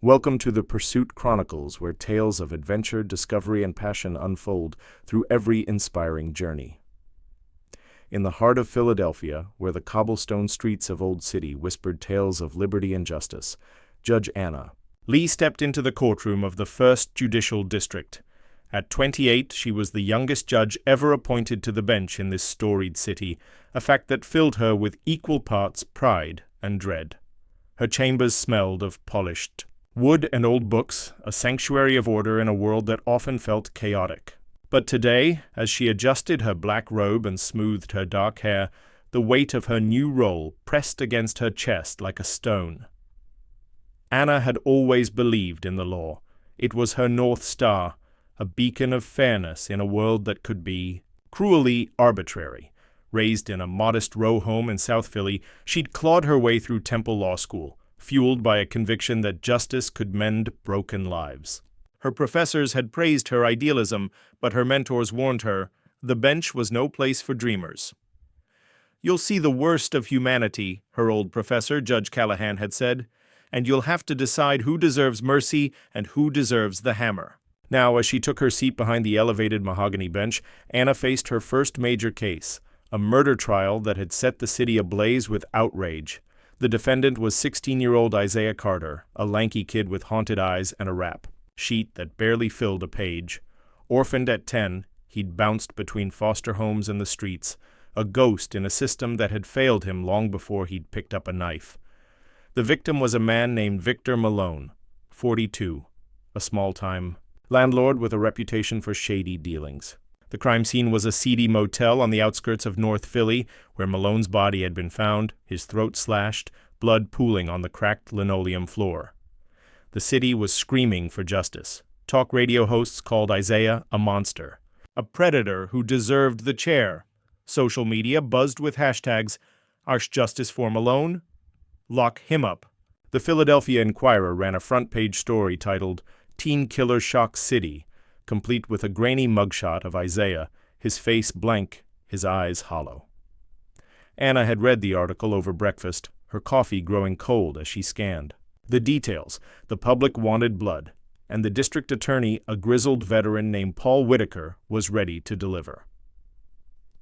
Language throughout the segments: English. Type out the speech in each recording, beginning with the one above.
Welcome to the Pursuit Chronicles, where tales of adventure, discovery, and passion unfold through every inspiring journey. In the heart of Philadelphia, where the cobblestone streets of Old City whispered tales of liberty and justice, Judge Anna Lee stepped into the courtroom of the 1st Judicial District. At 28, she was the youngest judge ever appointed to the bench in this storied city, a fact that filled her with equal parts pride and dread. Her chambers smelled of polished wood and old books, a sanctuary of order in a world that often felt chaotic. But today, as she adjusted her black robe and smoothed her dark hair, the weight of her new role pressed against her chest like a stone. Anna had always believed in the law. It was her North Star, a beacon of fairness in a world that could be cruelly arbitrary. Raised in a modest row home in South Philly, she'd clawed her way through Temple Law School, fueled by a conviction that justice could mend broken lives. Her professors had praised her idealism, but her mentors warned her, the bench was no place for dreamers. "You'll see the worst of humanity," her old professor, Judge Callahan, had said, "and you'll have to decide who deserves mercy and who deserves the hammer." Now, as she took her seat behind the elevated mahogany bench, Anna faced her first major case, a murder trial that had set the city ablaze with outrage. The defendant was 16-year-old Isaiah Carter, a lanky kid with haunted eyes and a rap sheet that barely filled a page. Orphaned at 10, he'd bounced between foster homes and the streets, a ghost in a system that had failed him long before he'd picked up a knife. The victim was a man named Victor Malone, 42, a small-time landlord with a reputation for shady dealings. The crime scene was a seedy motel on the outskirts of North Philly, where Malone's body had been found, his throat slashed, blood pooling on the cracked linoleum floor. The city was screaming for justice. Talk radio hosts called Isaiah a monster, a predator who deserved the chair. Social media buzzed with hashtags, "Arch Justice for Malone," "Lock him up." The Philadelphia Inquirer ran a front-page story titled, "Teen Killer Shocks City," complete with a grainy mugshot of Isaiah, his face blank, his eyes hollow. Anna had read the article over breakfast, her coffee growing cold as she scanned. The details: the public wanted blood, and the district attorney, a grizzled veteran named Paul Whitaker, was ready to deliver.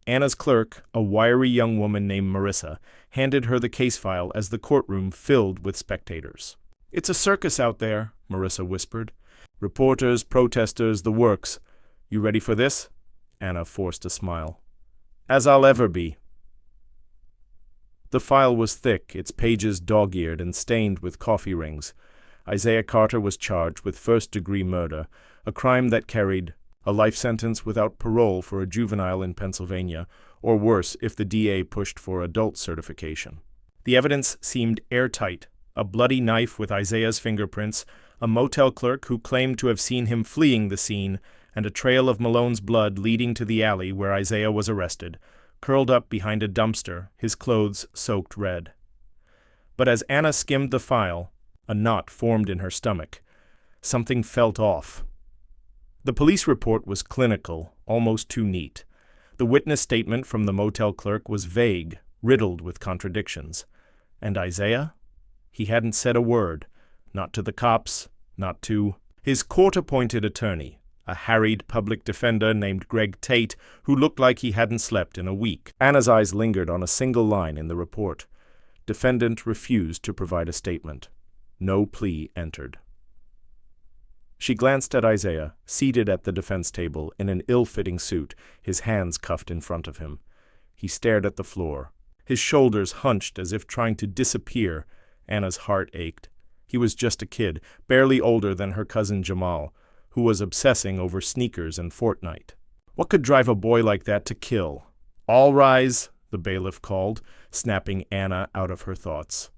Anna's clerk, a wiry young woman named Marissa, handed her the case file as the courtroom filled with spectators. "It's a circus out there," Marissa whispered. "Reporters, protesters, the works. You ready for this?" Anna forced a smile. "As I'll ever be." The file was thick, its pages dog-eared and stained with coffee rings. Isaiah Carter was charged with first-degree murder, a crime that carried a life sentence without parole for a juvenile in Pennsylvania, or worse if the DA pushed for adult certification. The evidence seemed airtight: a bloody knife with Isaiah's fingerprints, a motel clerk who claimed to have seen him fleeing the scene, and a trail of Malone's blood leading to the alley where Isaiah was arrested, curled up behind a dumpster, his clothes soaked red. But as Anna skimmed the file, a knot formed in her stomach. Something felt off. The police report was clinical, almost too neat. The witness statement from the motel clerk was vague, riddled with contradictions. And Isaiah? He hadn't said a word. Not to the cops, not to his court-appointed attorney, a harried public defender named Greg Tate, who looked like he hadn't slept in a week. Anna's eyes lingered on a single line in the report. Defendant refused to provide a statement. No plea entered. She glanced at Isaiah, seated at the defense table in an ill-fitting suit, his hands cuffed in front of him. He stared at the floor. His shoulders hunched as if trying to disappear. Anna's heart ached. He was just a kid, barely older than her cousin Jamal, who was obsessing over sneakers and Fortnite. What could drive a boy like that to kill? "All rise," the bailiff called, snapping Anna out of her thoughts.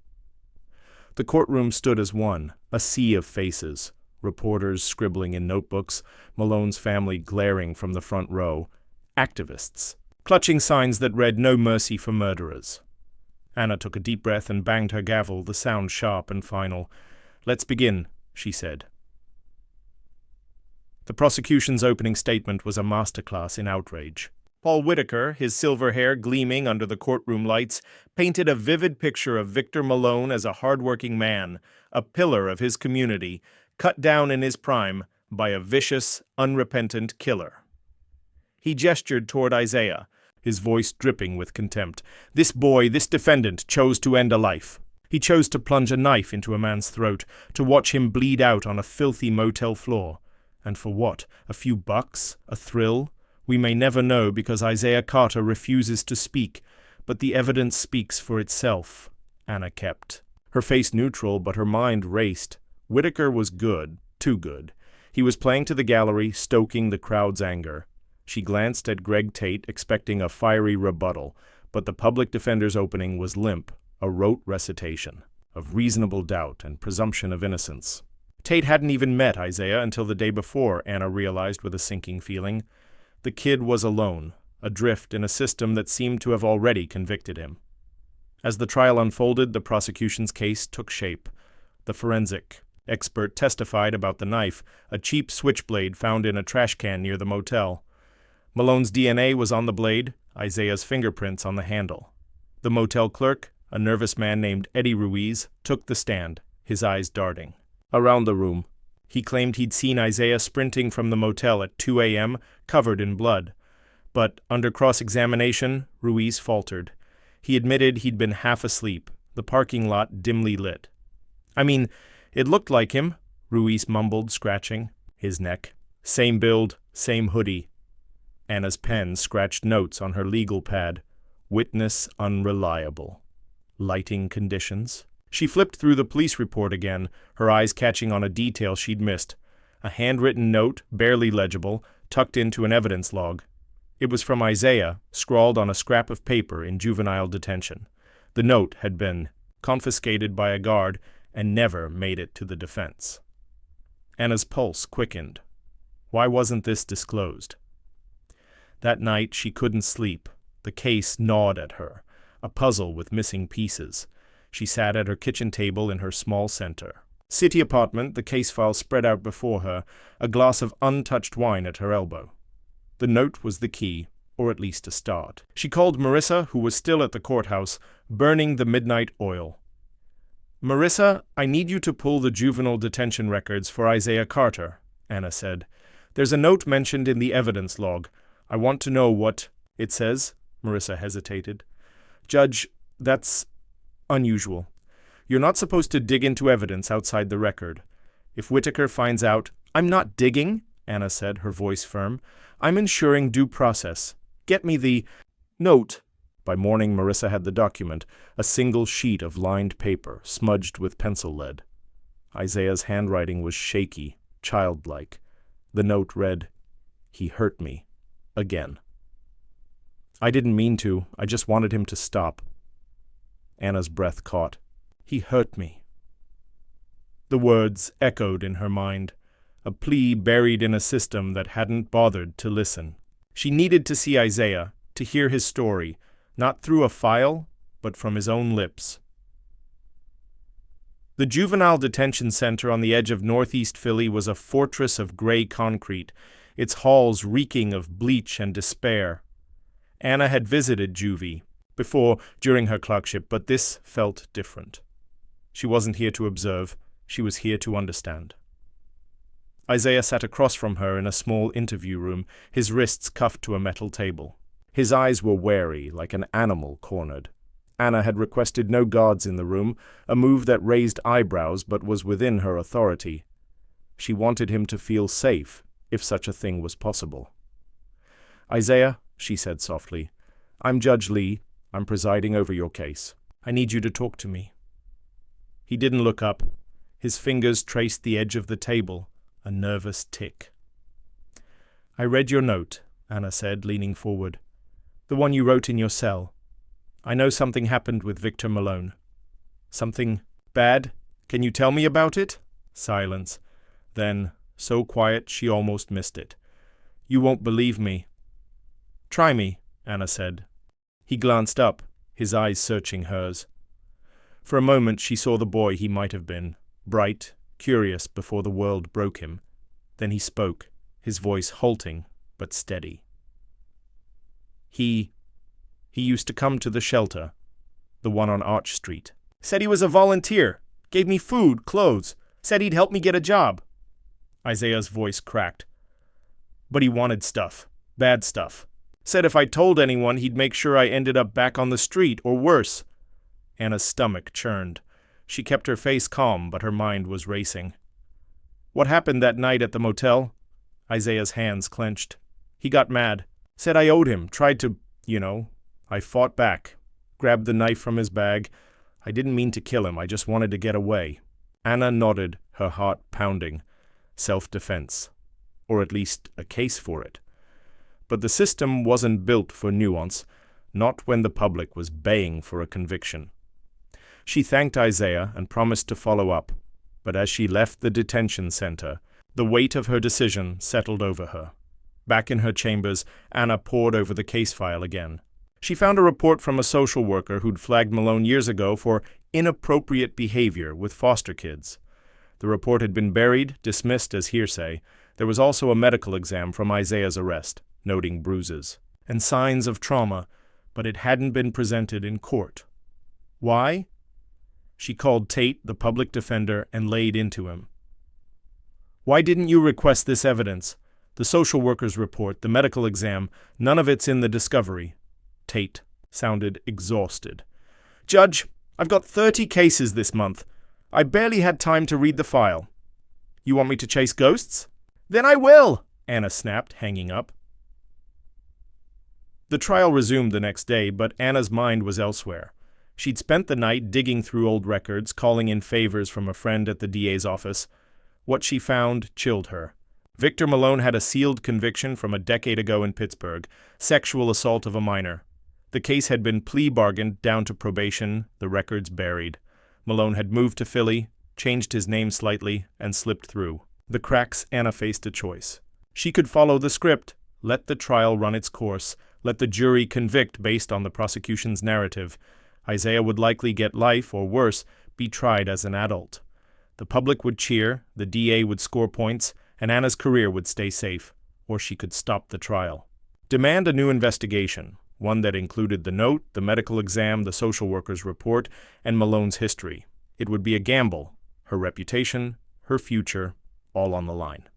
The courtroom stood as one, a sea of faces. Reporters scribbling in notebooks, Malone's family glaring from the front row, activists, clutching signs that read "No mercy for murderers." Anna took a deep breath and banged her gavel, the sound sharp and final. "Let's begin," she said. The prosecution's opening statement was a masterclass in outrage. Paul Whitaker, his silver hair gleaming under the courtroom lights, painted a vivid picture of Victor Malone as a hardworking man, a pillar of his community, cut down in his prime by a vicious, unrepentant killer. He gestured toward Isaiah, his voice dripping with contempt. This boy, this defendant, chose to end a life. He chose to plunge a knife into a man's throat, to watch him bleed out on a filthy motel floor. And for what? A few bucks? A thrill? We may never know because Isaiah Carter refuses to speak, but the evidence speaks for itself, Anna kept. Her face neutral, but her mind raced. Whitaker was good, too good. He was playing to the gallery, stoking the crowd's anger. She glanced at Greg Tate, expecting a fiery rebuttal, but the public defender's opening was limp, a rote recitation of reasonable doubt and presumption of innocence. Tate hadn't even met Isaiah until the day before, Anna realized with a sinking feeling. The kid was alone, adrift in a system that seemed to have already convicted him. As the trial unfolded, the prosecution's case took shape. The forensic expert testified about the knife, a cheap switchblade found in a trash can near the motel. Malone's DNA was on the blade, Isaiah's fingerprints on the handle. The motel clerk, a nervous man named Eddie Ruiz, took the stand, his eyes darting. Around the room, he claimed he'd seen Isaiah sprinting from the motel at 2 a.m., covered in blood. But under cross-examination, Ruiz faltered. He admitted he'd been half asleep, the parking lot dimly lit. It looked like him, Ruiz mumbled, scratching his neck. Same build, same hoodie. Anna's pen scratched notes on her legal pad. Witness unreliable. Lighting conditions. She flipped through the police report again, her eyes catching on a detail she'd missed. A handwritten note, barely legible, tucked into an evidence log. It was from Isaiah, scrawled on a scrap of paper in juvenile detention. The note had been confiscated by a guard and never made it to the defense. Anna's pulse quickened. Why wasn't this disclosed? That night she couldn't sleep. The case gnawed at her, a puzzle with missing pieces. She sat at her kitchen table in her small center. City apartment, the case file spread out before her, a glass of untouched wine at her elbow. The note was the key, or at least a start. She called Marissa, who was still at the courthouse, burning the midnight oil. Marissa, I need you to pull the juvenile detention records for Isaiah Carter, Anna said. There's a note mentioned in the evidence log. I want to know what it says. Marissa hesitated. Judge, that's unusual. You're not supposed to dig into evidence outside the record. If Whitaker finds out, I'm not digging, Anna said, her voice firm. I'm ensuring due process. Get me the note. By morning, Marissa had the document, a single sheet of lined paper, smudged with pencil lead. Isaiah's handwriting was shaky, childlike. The note read, He hurt me. Again. I didn't mean to. I just wanted him to stop. Anna's breath caught. He hurt me. The words echoed in her mind, a plea buried in a system that hadn't bothered to listen. She needed to see Isaiah, to hear his story, not through a file, but from his own lips. The juvenile detention center on the edge of northeast Philly was a fortress of gray concrete, its halls reeking of bleach and despair. Anna had visited juvie before, during her clerkship, but this felt different. She wasn't here to observe, she was here to understand. Isaiah sat across from her in a small interview room, his wrists cuffed to a metal table. His eyes were wary, like an animal cornered. Anna had requested no guards in the room, a move that raised eyebrows but was within her authority. She wanted him to feel safe, if such a thing was possible. Isaiah, she said softly, I'm Judge Lee. I'm presiding over your case. I need you to talk to me. He didn't look up. His fingers traced the edge of the table, a nervous tick. I read your note, Anna said, leaning forward. The one you wrote in your cell. I know something happened with Victor Malone. Something bad? Can you tell me about it? Silence. Then, so quiet she almost missed it. You won't believe me. Try me, Anna said. He glanced up, his eyes searching hers. For a moment she saw the boy he might have been, bright, curious before the world broke him. Then he spoke, his voice halting but steady. He used to come to the shelter, the one on Arch Street. Said he was a volunteer, gave me food, clothes, said he'd help me get a job. Isaiah's voice cracked. But he wanted stuff, bad stuff. Said if I told anyone, he'd make sure I ended up back on the street, or worse. Anna's stomach churned. She kept her face calm, but her mind was racing. What happened that night at the motel? Isaiah's hands clenched. He got mad. Said I owed him, tried to, I fought back, grabbed the knife from his bag. I didn't mean to kill him, I just wanted to get away. Anna nodded, her heart pounding. Self-defense. Or at least a case for it. But the system wasn't built for nuance, not when the public was baying for a conviction. She thanked Isaiah and promised to follow up, but as she left the detention center, the weight of her decision settled over her. Back in her chambers, Anna pored over the case file again. She found a report from a social worker who'd flagged Malone years ago for inappropriate behavior with foster kids. The report had been buried, dismissed as hearsay. There was also a medical exam from Isaiah's arrest, noting bruises and signs of trauma, but it hadn't been presented in court. Why? She called Tate, the public defender, and laid into him. Why didn't you request this evidence? The social worker's report, the medical exam, none of it's in the discovery. Tate sounded exhausted. Judge, I've got 30 cases this month. I barely had time to read the file. You want me to chase ghosts? Then I will, Anna snapped, hanging up. The trial resumed the next day, but Anna's mind was elsewhere. She'd spent the night digging through old records, calling in favors from a friend at the DA's office. What she found chilled her. Victor Malone had a sealed conviction from a decade ago in Pittsburgh, sexual assault of a minor. The case had been plea bargained down to probation, the records buried. Malone had moved to Philly, changed his name slightly, and slipped through. The cracks, Anna faced a choice. She could follow the script, let the trial run its course, let the jury convict based on the prosecution's narrative. Isaiah would likely get life, or worse, be tried as an adult. The public would cheer, the DA would score points, and Anna's career would stay safe, or she could stop the trial. Demand a new investigation, one that included the note, the medical exam, the social worker's report, and Malone's history. It would be a gamble, her reputation, her future, all on the line.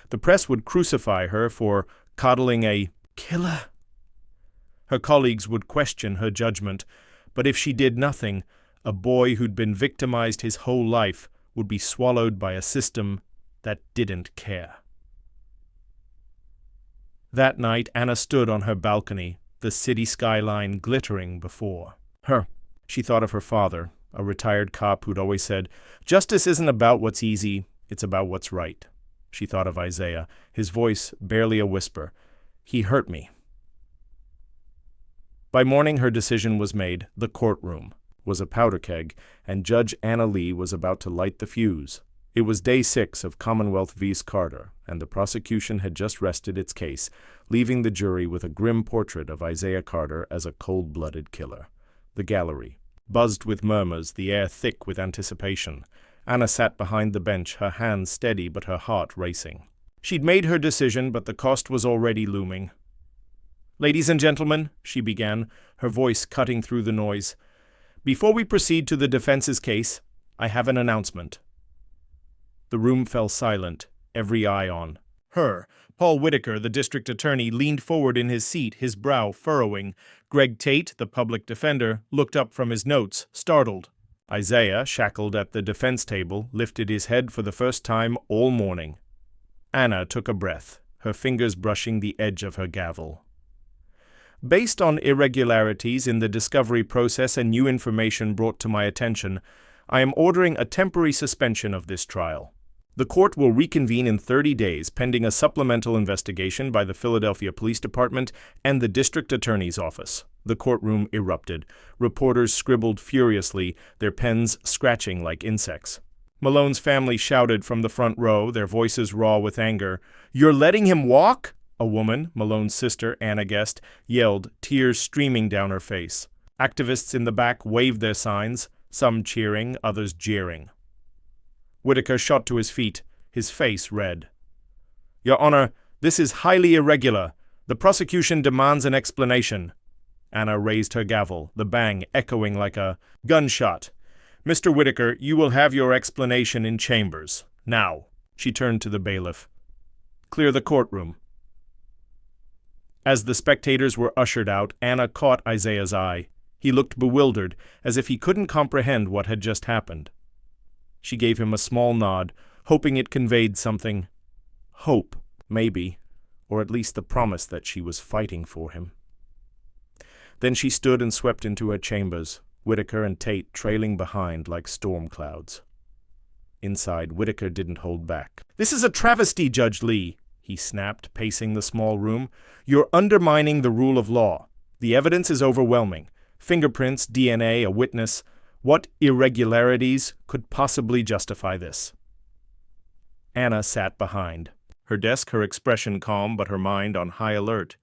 The press would crucify her for coddling a killer. Her colleagues would question her judgment, but if she did nothing, a boy who'd been victimized his whole life would be swallowed by a system that didn't care. That night, Anna stood on her balcony, the city skyline glittering before her. She thought of her father, a retired cop who'd always said, "Justice isn't about what's easy, it's about what's right." She thought of Isaiah, his voice barely a whisper. "He hurt me." By morning, her decision was made. The courtroom was a powder keg, and Judge Anna Lee was about to light the fuse. It was day 6 of Commonwealth v. Carter, and the prosecution had just rested its case, leaving the jury with a grim portrait of Isaiah Carter as a cold-blooded killer. The gallery buzzed with murmurs, the air thick with anticipation. Anna sat behind the bench, her hands steady but her heart racing. She'd made her decision, but the cost was already looming. "Ladies and gentlemen," she began, her voice cutting through the noise, "before we proceed to the defense's case, I have an announcement." The room fell silent, every eye on her. Paul Whitaker, the district attorney, leaned forward in his seat, his brow furrowing. Greg Tate, the public defender, looked up from his notes, startled. Isaiah, shackled at the defense table, lifted his head for the first time all morning. Anna took a breath, her fingers brushing the edge of her gavel. "Based on irregularities in the discovery process and new information brought to my attention, I am ordering a temporary suspension of this trial. The court will reconvene in 30 days pending a supplemental investigation by the Philadelphia Police Department and the District Attorney's Office." The courtroom erupted. Reporters scribbled furiously, their pens scratching like insects. Malone's family shouted from the front row, their voices raw with anger. "You're letting him walk?" A woman, Malone's sister, Anna guessed, yelled, tears streaming down her face. Activists in the back waved their signs, some cheering, others jeering. Whitaker shot to his feet, his face red. "Your Honor, this is highly irregular. The prosecution demands an explanation. Anna raised her gavel, the bang echoing like a gunshot. Mr. Whitaker, you will have your explanation in chambers. Now. She turned to the bailiff. Clear the courtroom. As the spectators were ushered out, Anna caught Isaiah's eye. He looked bewildered, as if he couldn't comprehend what had just happened. She gave him a small nod, hoping it conveyed something. Hope, maybe, or at least the promise that she was fighting for him. Then she stood and swept into her chambers, Whitaker and Tate trailing behind like storm clouds. Inside, Whitaker didn't hold back. "This is a travesty, Judge Lee," he snapped, pacing the small room. "You're undermining the rule of law. The evidence is overwhelming. Fingerprints, DNA, a witness. What irregularities could possibly justify this?" Anna sat behind. Her desk, her expression calm, but her mind on high alert.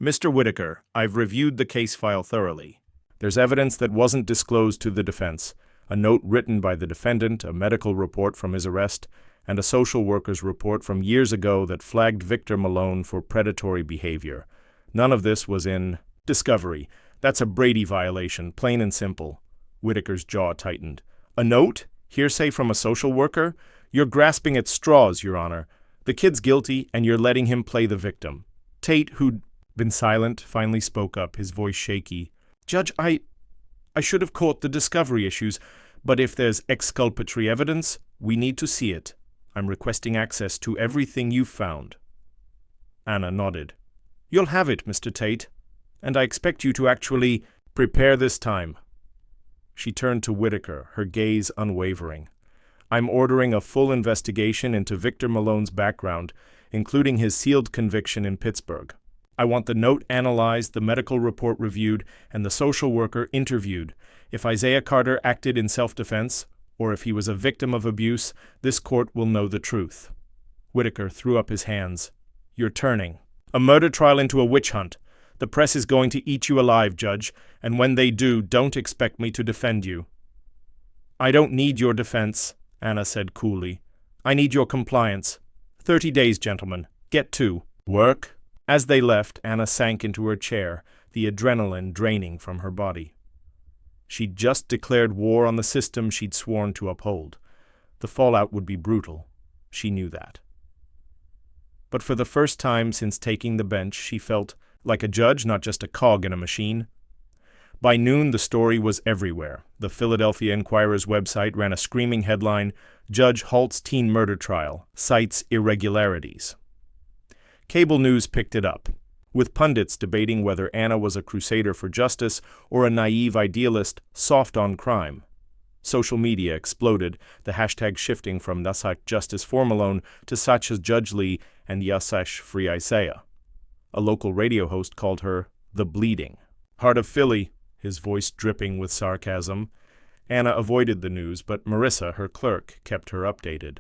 "Mr. Whitaker, I've reviewed the case file thoroughly. There's evidence that wasn't disclosed to the defense. A note written by the defendant, a medical report from his arrest, and a social worker's report from years ago that flagged Victor Malone for predatory behavior. None of this was in discovery. That's a Brady violation, plain and simple." Whitaker's jaw tightened. "A note? Hearsay from a social worker? You're grasping at straws, Your Honor. The kid's guilty, and you're letting him play the victim." Tate, who'd been silent, finally spoke up, his voice shaky. "Judge, I should have caught the discovery issues, but if there's exculpatory evidence, we need to see it. I'm requesting access to everything you've found." Anna nodded. "You'll have it, Mr. Tate, and I expect you to actually prepare this time." She turned to Whitaker, her gaze unwavering. "I'm ordering a full investigation into Victor Malone's background, including his sealed conviction in Pittsburgh. I want the note analyzed, the medical report reviewed, and the social worker interviewed. If Isaiah Carter acted in self-defense, or if he was a victim of abuse, this court will know the truth." Whitaker threw up his hands. "You're turning a murder trial into a witch hunt. The press is going to eat you alive, Judge, and when they do, don't expect me to defend you." "I don't need your defense," Anna said coolly. "I need your compliance. 30 days, gentlemen. Get to work." As they left, Anna sank into her chair, the adrenaline draining from her body. She'd just declared war on the system she'd sworn to uphold. The fallout would be brutal. She knew that. But for the first time since taking the bench, she felt like a judge, not just a cog in a machine. By noon, the story was everywhere. The Philadelphia Inquirer's website ran a screaming headline, "Judge halts teen murder trial, cites irregularities." Cable news picked it up, with pundits debating whether Anna was a crusader for justice or a naive idealist soft on crime. Social media exploded, the hashtag shifting from Nasak Justice for Malone to such as Judge Lee and Yasash Free Isaiah. A local radio host called her the Bleeding Heart of Philly, his voice dripping with sarcasm. Anna avoided the news, but Marissa, her clerk, kept her updated.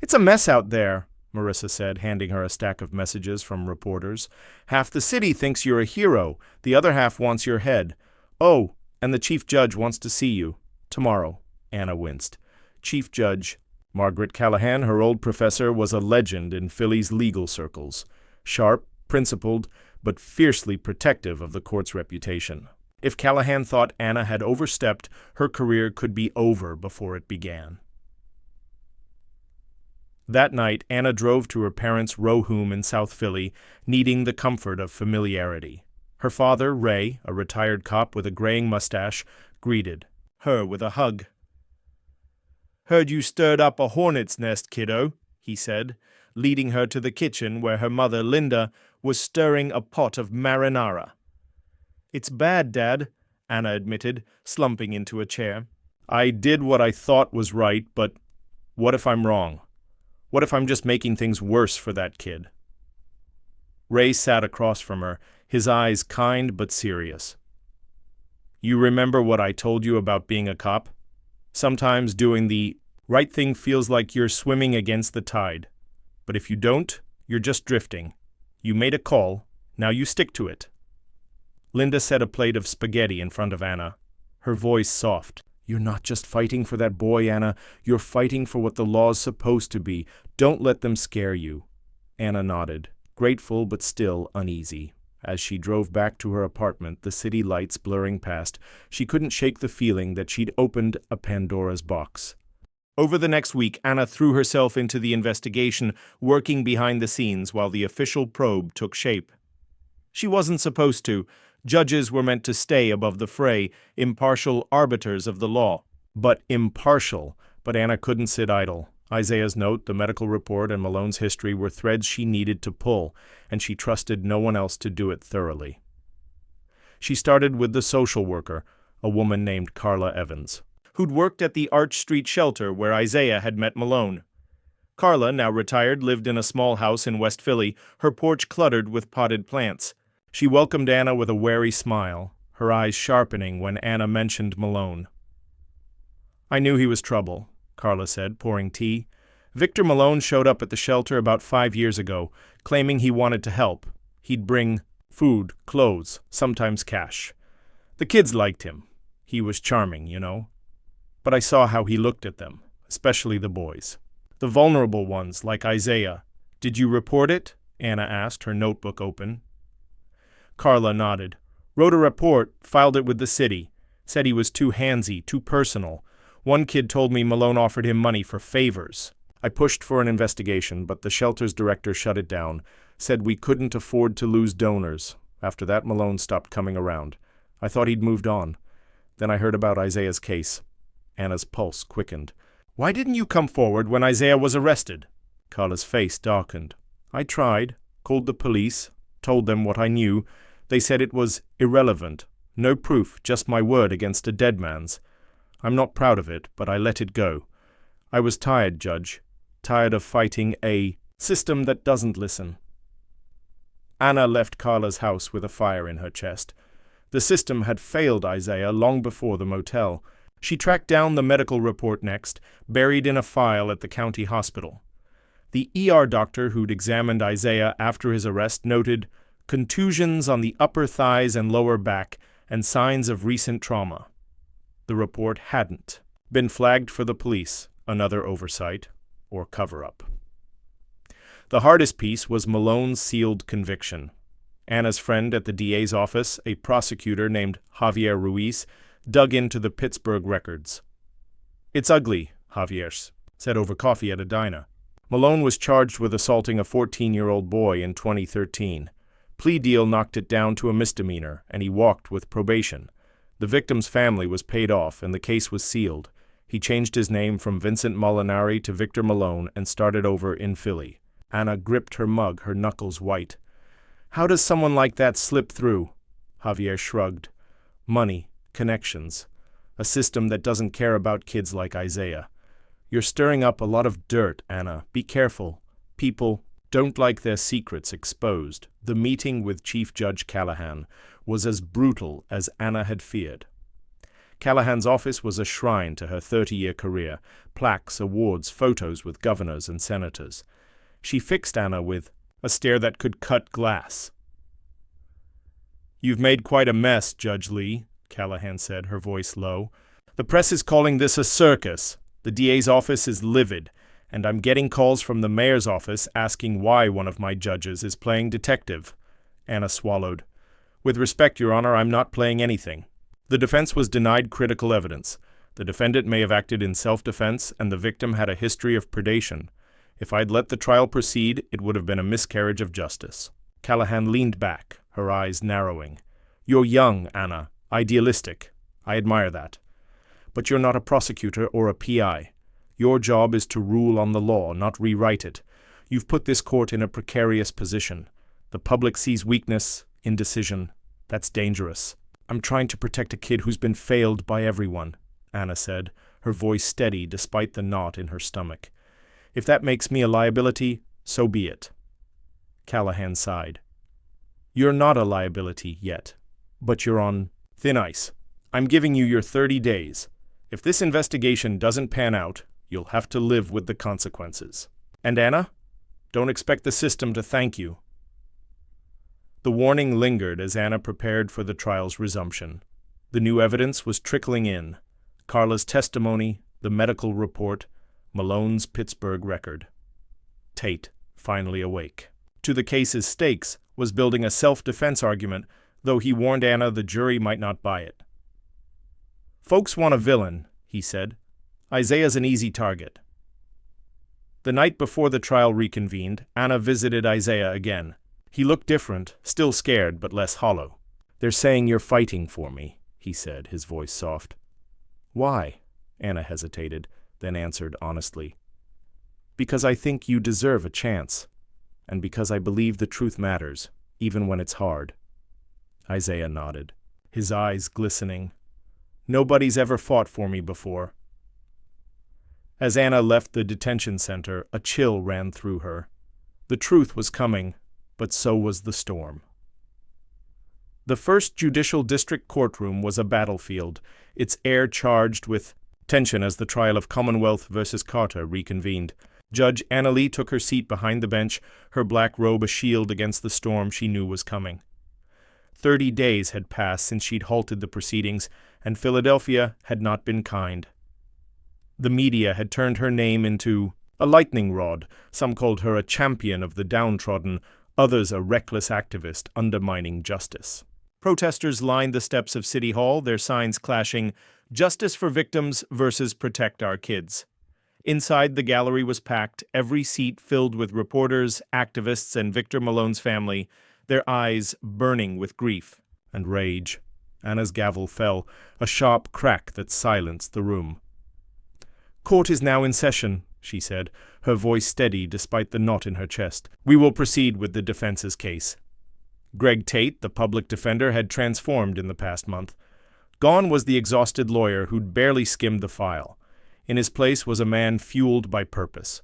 "It's a mess out there," Marissa said, handing her a stack of messages from reporters. "Half the city thinks you're a hero, the other half wants your head. Oh, and the chief judge wants to see you. Tomorrow." Anna winced. Chief Judge Margaret Callahan, her old professor, was a legend in Philly's legal circles. Sharp, principled, but fiercely protective of the court's reputation. If Callahan thought Anna had overstepped, her career could be over before it began. That night, Anna drove to her parents' row home in South Philly, needing the comfort of familiarity. Her father, Ray, a retired cop with a graying mustache, greeted her with a hug. "Heard you stirred up a hornet's nest, kiddo," he said, leading her to the kitchen where her mother, Linda, was stirring a pot of marinara. "It's bad, Dad," Anna admitted, slumping into a chair. "I did what I thought was right, but what if I'm wrong? What if I'm just making things worse for that kid?" Ray sat across from her, his eyes kind but serious. "You remember what I told you about being a cop? Sometimes doing the right thing feels like you're swimming against the tide. But if you don't, you're just drifting. You made a call, now you stick to it." Linda set a plate of spaghetti in front of Anna, her voice soft. "You're not just fighting for that boy, Anna. You're fighting for what the law's supposed to be. Don't let them scare you." Anna nodded, grateful but still uneasy. As she drove back to her apartment, the city lights blurring past, she couldn't shake the feeling that she'd opened a Pandora's box. Over the next week, Anna threw herself into the investigation, working behind the scenes while the official probe took shape. She wasn't supposed to. Judges were meant to stay above the fray, impartial arbiters of the law. But Anna couldn't sit idle. Isaiah's note, the medical report, and Malone's history were threads she needed to pull, and she trusted no one else to do it thoroughly. She started with the social worker, a woman named Carla Evans, who'd worked at the Arch Street shelter where Isaiah had met Malone. Carla, now retired, lived in a small house in West Philly, her porch cluttered with potted plants. She welcomed Anna with a wary smile, her eyes sharpening when Anna mentioned Malone. "I knew he was trouble," Carla said, pouring tea. "Victor Malone showed up at the shelter about 5 years ago, claiming he wanted to help. He'd bring food, clothes, sometimes cash. The kids liked him. He was charming, you know. But I saw how he looked at them, especially the boys. The vulnerable ones, like Isaiah. Did you report it?" Anna asked, her notebook open. Carla nodded. "Wrote a report, filed it with the city. Said he was too handsy, too personal. One kid told me Malone offered him money for favors. I pushed for an investigation, but the shelter's director shut it down, said we couldn't afford to lose donors. After that, Malone stopped coming around. I thought he'd moved on. Then I heard about Isaiah's case." Anna's pulse quickened. "Why didn't you come forward when Isaiah was arrested?" Carla's face darkened. "I tried, called the police, told them what I knew. They said it was irrelevant. No proof, just my word against a dead man's. I'm not proud of it, but I let it go. I was tired, Judge. Tired of fighting a system that doesn't listen." Anna left Carla's house with a fire in her chest. The system had failed Isaiah long before the motel. She tracked down the medical report next, buried in a file at the county hospital. The ER doctor who'd examined Isaiah after his arrest noted contusions on the upper thighs and lower back and signs of recent trauma. The report hadn't been flagged for the police, another oversight or cover-up. The hardest piece was Malone's sealed conviction. Anna's friend at the DA's office, a prosecutor named Javier Ruiz, dug into the Pittsburgh records. "It's ugly," Javier said over coffee at a diner. "Malone was charged with assaulting a 14-year-old boy in 2013. Plea deal knocked it down to a misdemeanor, and he walked with probation. The victim's family was paid off, and the case was sealed. He changed his name from Vincent Molinari to Victor Malone and started over in Philly." Anna gripped her mug, her knuckles white. "How does someone like that slip through?" Javier shrugged. "Money, connections, a system that doesn't care about kids like Isaiah. You're stirring up a lot of dirt, Anna. Be careful. People don't like their secrets exposed." The meeting with Chief Judge Callahan was as brutal as Anna had feared. Callahan's office was a shrine to her 30-year career, plaques, awards, photos with governors and senators. She fixed Anna with a stare that could cut glass. "You've made quite a mess, Judge Lee," Callahan said, her voice low. "The press is calling this a circus. The DA's office is livid, and I'm getting calls from the mayor's office asking why one of my judges is playing detective." Anna swallowed. "With respect, Your Honor, I'm not playing anything. The defense was denied critical evidence. The defendant may have acted in self-defense, and the victim had a history of predation. If I'd let the trial proceed, it would have been a miscarriage of justice." Callahan leaned back, her eyes narrowing. "You're young, Anna, idealistic. I admire that. But you're not a prosecutor or a PI. Your job is to rule on the law, not rewrite it. You've put this court in a precarious position. The public sees weakness, indecision. That's dangerous." "I'm trying to protect a kid who's been failed by everyone," Anna said, her voice steady despite the knot in her stomach. "If that makes me a liability, so be it." Callahan sighed. "You're not a liability yet, but you're on thin ice. I'm giving you your 30 days. If this investigation doesn't pan out, you'll have to live with the consequences. And Anna, don't expect the system to thank you." The warning lingered as Anna prepared for the trial's resumption. The new evidence was trickling in. Carla's testimony, the medical report, Malone's Pittsburgh record. Tate, finally awake. to the case's stakes was building a self-defense argument, though he warned Anna the jury might not buy it. "Folks want a villain," he said. "Isaiah's an easy target." The night before the trial reconvened, Anna visited Isaiah again. He looked different, still scared but less hollow. "They're saying you're fighting for me," he said, his voice soft. "Why?" Anna hesitated, then answered honestly. "Because I think you deserve a chance, and because I believe the truth matters, even when it's hard." Isaiah nodded, his eyes glistening. "Nobody's ever fought for me before." As Anna left the detention center, a chill ran through her. The truth was coming, but so was the storm. The First Judicial District Courtroom was a battlefield, its air charged with tension as the trial of Commonwealth versus Carter reconvened. Judge Anna Lee took her seat behind the bench, her black robe a shield against the storm she knew was coming. 30 days had passed since she'd halted the proceedings, and Philadelphia had not been kind. The media had turned her name into a lightning rod. Some called her a champion of the downtrodden, others a reckless activist undermining justice. Protesters lined the steps of City Hall, their signs clashing, "Justice for victims versus protect our kids." Inside, the gallery was packed, every seat filled with reporters, activists, and Victor Malone's family, their eyes burning with grief and rage. Anna's gavel fell, a sharp crack that silenced the room. "Court is now in session," she said, her voice steady despite the knot in her chest. "We will proceed with the defense's case." Greg Tate, the public defender, had transformed in the past month. Gone was the exhausted lawyer who'd barely skimmed the file. In his place was a man fueled by purpose.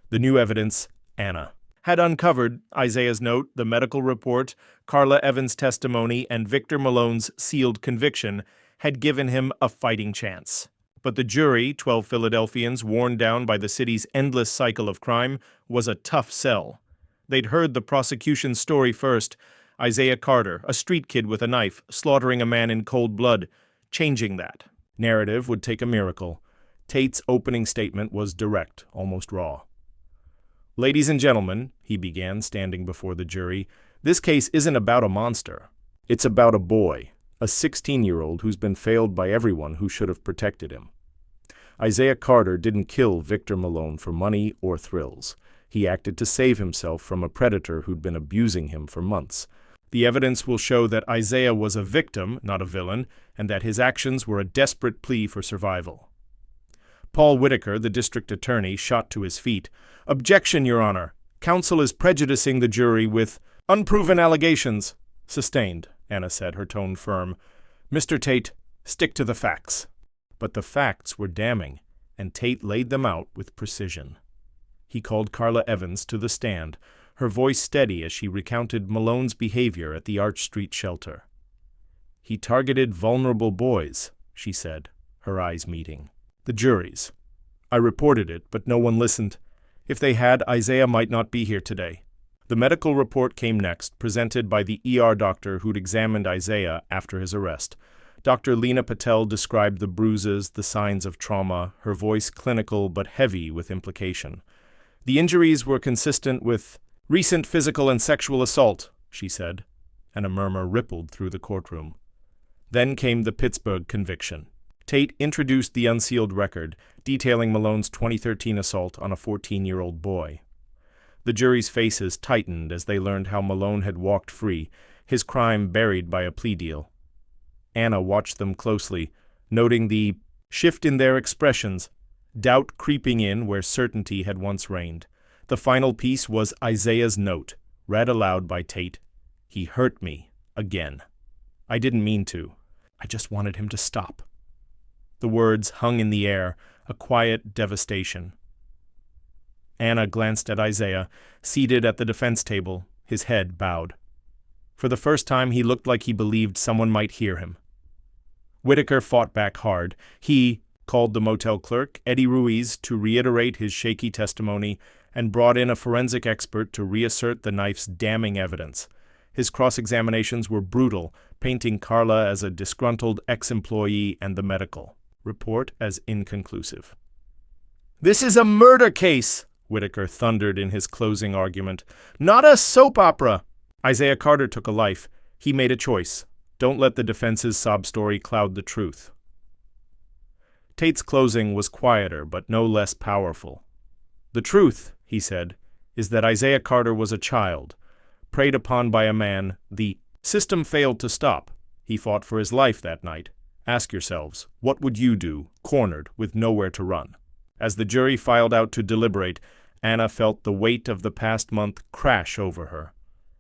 The new evidence, Anna, had uncovered Isaiah's note, the medical report, Carla Evans' testimony, and Victor Malone's sealed conviction had given him a fighting chance. But the jury, 12 Philadelphians worn down by the city's endless cycle of crime, was a tough sell. They'd heard the prosecution's story first. Isaiah Carter, a street kid with a knife, slaughtering a man in cold blood. Changing that narrative would take a miracle. Tate's opening statement was direct, almost raw. "Ladies and gentlemen," he began, standing before the jury, "this case isn't about a monster. It's about a boy, a 16-year-old who's been failed by everyone who should have protected him. Isaiah Carter didn't kill Victor Malone for money or thrills. He acted to save himself from a predator who'd been abusing him for months. The evidence will show that Isaiah was a victim, not a villain, and that his actions were a desperate plea for survival." Paul Whitaker, the district attorney, shot to his feet. "Objection, Your Honor. Counsel is prejudicing the jury with unproven allegations." "Sustained," Anna said, her tone firm. "Mr. Tate, stick to the facts." But the facts were damning, and Tate laid them out with precision. He called Carla Evans to the stand, her voice steady as she recounted Malone's behavior at the Arch Street shelter. "He targeted vulnerable boys," she said, her eyes meeting. "The jury's. I reported it, but no one listened. If they had, Isaiah might not be here today." The medical report came next, presented by the ER doctor who'd examined Isaiah after his arrest. Dr. Lena Patel described the bruises, the signs of trauma, her voice clinical but heavy with implication. "The injuries were consistent with recent physical and sexual assault," she said, and a murmur rippled through the courtroom. Then came the Pittsburgh conviction. Tate introduced the unsealed record, detailing Malone's 2013 assault on a 14-year-old boy. The jury's faces tightened as they learned how Malone had walked free, his crime buried by a plea deal. Anna watched them closely, noting the shift in their expressions, doubt creeping in where certainty had once reigned. The final piece was Isaiah's note, read aloud by Tate. "He hurt me, again. I didn't mean to. I just wanted him to stop." The words hung in the air, a quiet devastation. Anna glanced at Isaiah, seated at the defense table, his head bowed. For the first time, he looked like he believed someone might hear him. Whitaker fought back hard. He called the motel clerk, Eddie Ruiz, to reiterate his shaky testimony and brought in a forensic expert to reassert the knife's damning evidence. His cross-examinations were brutal, painting Carla as a disgruntled ex-employee and the medical report as inconclusive. "This is a murder case!" Whitaker thundered in his closing argument. "Not a soap opera!" Isaiah Carter took a life. He made a choice. Don't let the defense's sob story cloud the truth. Tate's closing was quieter, but no less powerful. "The truth," he said, "is that Isaiah Carter was a child, preyed upon by a man the system failed to stop. He fought for his life that night. Ask yourselves, what would you do, cornered, with nowhere to run?" As the jury filed out to deliberate, Anna felt the weight of the past month crash over her.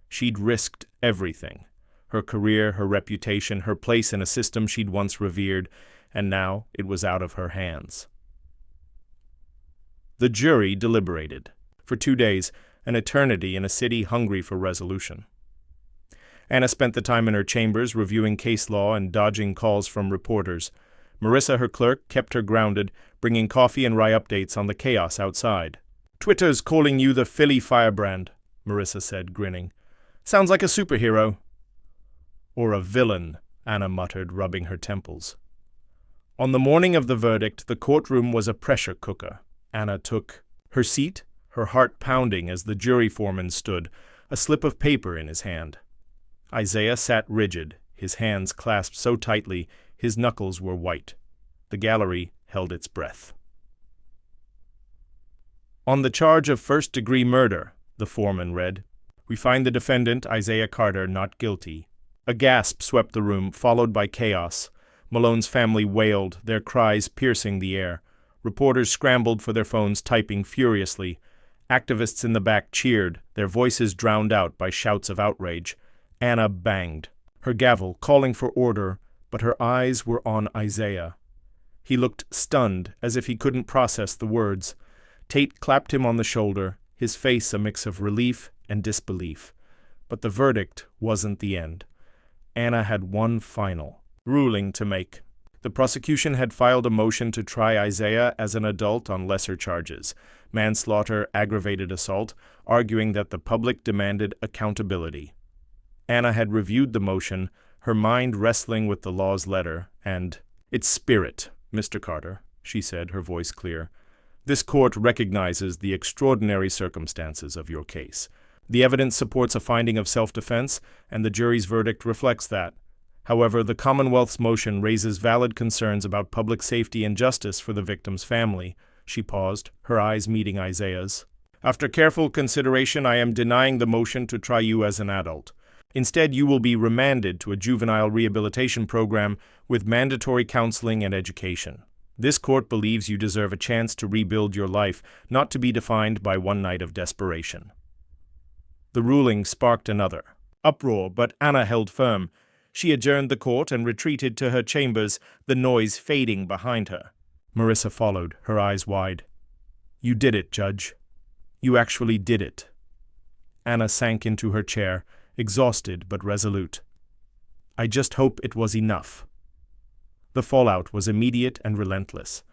She'd risked everything. Her career, her reputation, her place in a system she'd once revered, and now it was out of her hands. The jury deliberated. For 2 days, an eternity in a city hungry for resolution. Anna spent the time in her chambers reviewing case law and dodging calls from reporters. Marissa, her clerk, kept her grounded, bringing coffee and rye updates on the chaos outside. "Twitter's calling you the Philly firebrand," Marissa said, grinning. "Sounds like a superhero." "Or a villain," Anna muttered, rubbing her temples. On the morning of the verdict, the courtroom was a pressure cooker. Anna took her seat, her heart pounding as the jury foreman stood, a slip of paper in his hand. Isaiah sat rigid, his hands clasped so tightly his knuckles were white. The gallery held its breath. "On the charge of first-degree murder," the foreman read, "we find the defendant, Isaiah Carter, not guilty." A gasp swept the room, followed by chaos. Malone's family wailed, their cries piercing the air. Reporters scrambled for their phones, typing furiously. Activists in the back cheered, their voices drowned out by shouts of outrage. Anna banged, her gavel calling for order, but her eyes were on Isaiah. He looked stunned, as if he couldn't process the words. Tate clapped him on the shoulder, his face a mix of relief and disbelief. But the verdict wasn't the end. Anna had one final ruling to make. The prosecution had filed a motion to try Isaiah as an adult on lesser charges, manslaughter, aggravated assault, arguing that the public demanded accountability. Anna had reviewed the motion, her mind wrestling with the law's letter, and, "Its spirit, Mr. Carter," she said, her voice clear. "This court recognizes the extraordinary circumstances of your case. The evidence supports a finding of self-defense, and the jury's verdict reflects that. However, the Commonwealth's motion raises valid concerns about public safety and justice for the victim's family." She paused, her eyes meeting Isaiah's. "After careful consideration, I am denying the motion to try you as an adult. Instead, you will be remanded to a juvenile rehabilitation program with mandatory counseling and education. This court believes you deserve a chance to rebuild your life, not to be defined by one night of desperation." The ruling sparked another uproar, but Anna held firm. She adjourned the court and retreated to her chambers, the noise fading behind her. Marissa followed, her eyes wide. "You did it, Judge. You actually did it." Anna sank into her chair, exhausted but resolute. "I just hope it was enough." The fallout was immediate and relentless.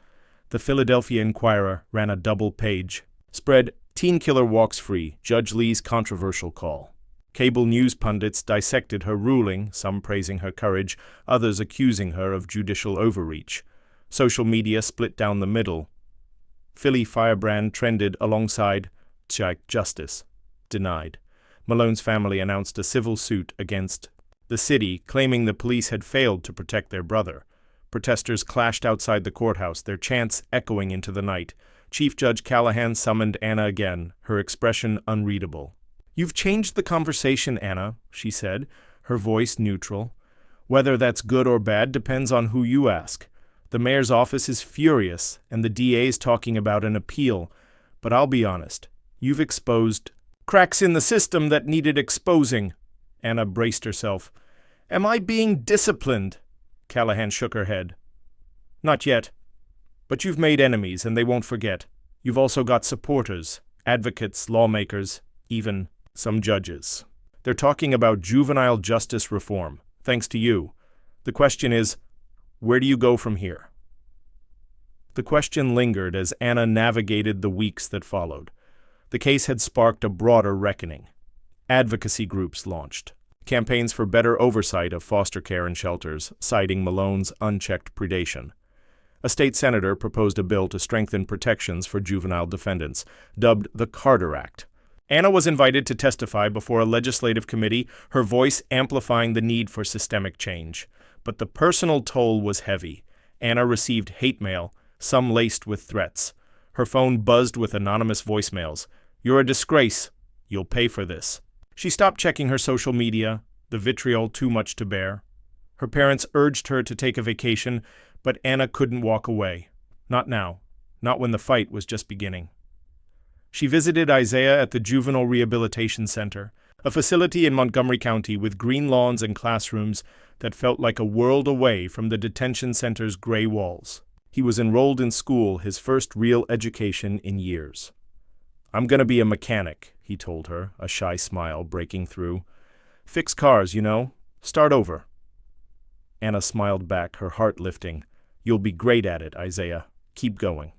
The Philadelphia Inquirer ran a double page. Spread, "Teen Killer Walks Free, Judge Lee's Controversial Call." Cable news pundits dissected her ruling, some praising her courage, others accusing her of judicial overreach. Social media split down the middle. Philly firebrand trended alongside justice, denied. Malone's family announced a civil suit against the city, claiming the police had failed to protect their brother. Protesters clashed outside the courthouse, their chants echoing into the night. Chief Judge Callahan summoned Anna again, her expression unreadable. "You've changed the conversation, Anna," she said, her voice neutral. "Whether that's good or bad depends on who you ask. The mayor's office is furious, and the DA's talking about an appeal. But I'll be honest, you've exposed cracks in the system that needed exposing." Anna braced herself. "Am I being disciplined?" Callahan shook her head. "Not yet. But you've made enemies, and they won't forget. You've also got supporters, advocates, lawmakers, even some judges. They're talking about juvenile justice reform, thanks to you. The question is, where do you go from here?" The question lingered as Anna navigated the weeks that followed. The case had sparked a broader reckoning. Advocacy groups launched. Campaigns for better oversight of foster care and shelters, citing Malone's unchecked predation. A state senator proposed a bill to strengthen protections for juvenile defendants, dubbed the Carter Act. Anna was invited to testify before a legislative committee, her voice amplifying the need for systemic change. But the personal toll was heavy. Anna received hate mail, some laced with threats. Her phone buzzed with anonymous voicemails. "You're a disgrace. You'll pay for this." She stopped checking her social media, the vitriol too much to bear. Her parents urged her to take a vacation, but Anna couldn't walk away. Not now. Not when the fight was just beginning. She visited Isaiah at the Juvenile Rehabilitation Center, a facility in Montgomery County with green lawns and classrooms that felt like a world away from the detention center's gray walls. He was enrolled in school, his first real education in years. "I'm gonna be a mechanic," he told her, a shy smile breaking through. "Fix cars, you know. Start over." Anna smiled back, her heart lifting. "You'll be great at it, Isaiah. Keep going."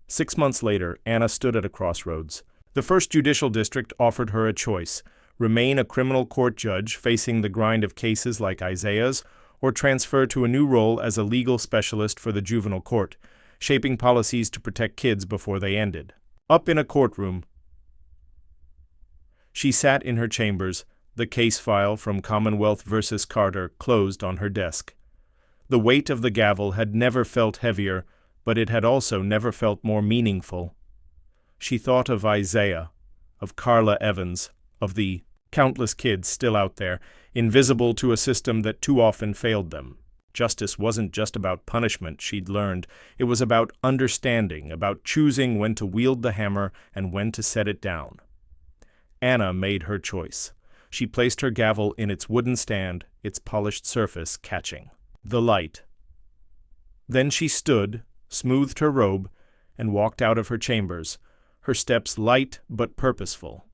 6 months later, Anna stood at a crossroads. The first judicial district offered her a choice: remain a criminal court judge facing the grind of cases like Isaiah's, or transfer to a new role as a legal specialist for the juvenile court, shaping policies to protect kids before they ended. Up in a courtroom, she sat in her chambers, the case file from Commonwealth versus Carter closed on her desk. The weight of the gavel had never felt heavier, but it had also never felt more meaningful. She thought of Isaiah, of Carla Evans, of the countless kids still out there, invisible to a system that too often failed them. Justice wasn't just about punishment, she'd learned. It was about understanding, about choosing when to wield the hammer and when to set it down. Anna made her choice. She placed her gavel in its wooden stand, its polished surface catching the light. Then she stood, smoothed her robe, and walked out of her chambers, her steps light but purposeful.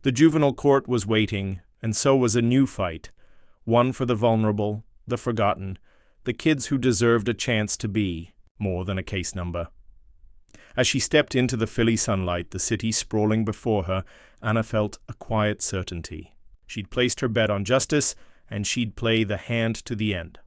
The juvenile court was waiting, and so was a new fight, one for the vulnerable, the forgotten, the kids who deserved a chance to be more than a case number. As she stepped into the Philly sunlight, the city sprawling before her, Anna felt a quiet certainty. She'd placed her bet on justice, and she'd play the hand to the end.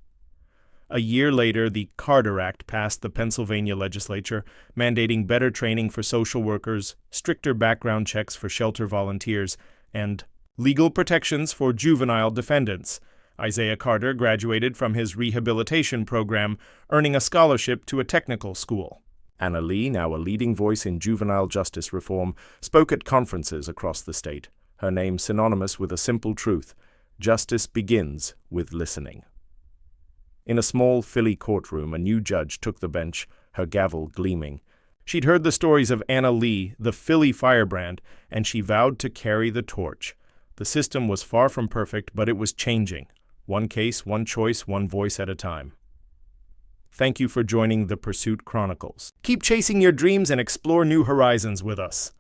A year later, the Carter Act passed the Pennsylvania legislature, mandating better training for social workers, stricter background checks for shelter volunteers, and legal protections for juvenile defendants. Isaiah Carter graduated from his rehabilitation program, earning a scholarship to a technical school. Anna Lee, now a leading voice in juvenile justice reform, spoke at conferences across the state, her name synonymous with a simple truth: justice begins with listening. In a small Philly courtroom, a new judge took the bench, her gavel gleaming. She'd heard the stories of Anna Lee, the Philly firebrand, and she vowed to carry the torch. The system was far from perfect, but it was changing. One case, one choice, one voice at a time. Thank you for joining the Pursuit Chronicles. Keep chasing your dreams and explore new horizons with us.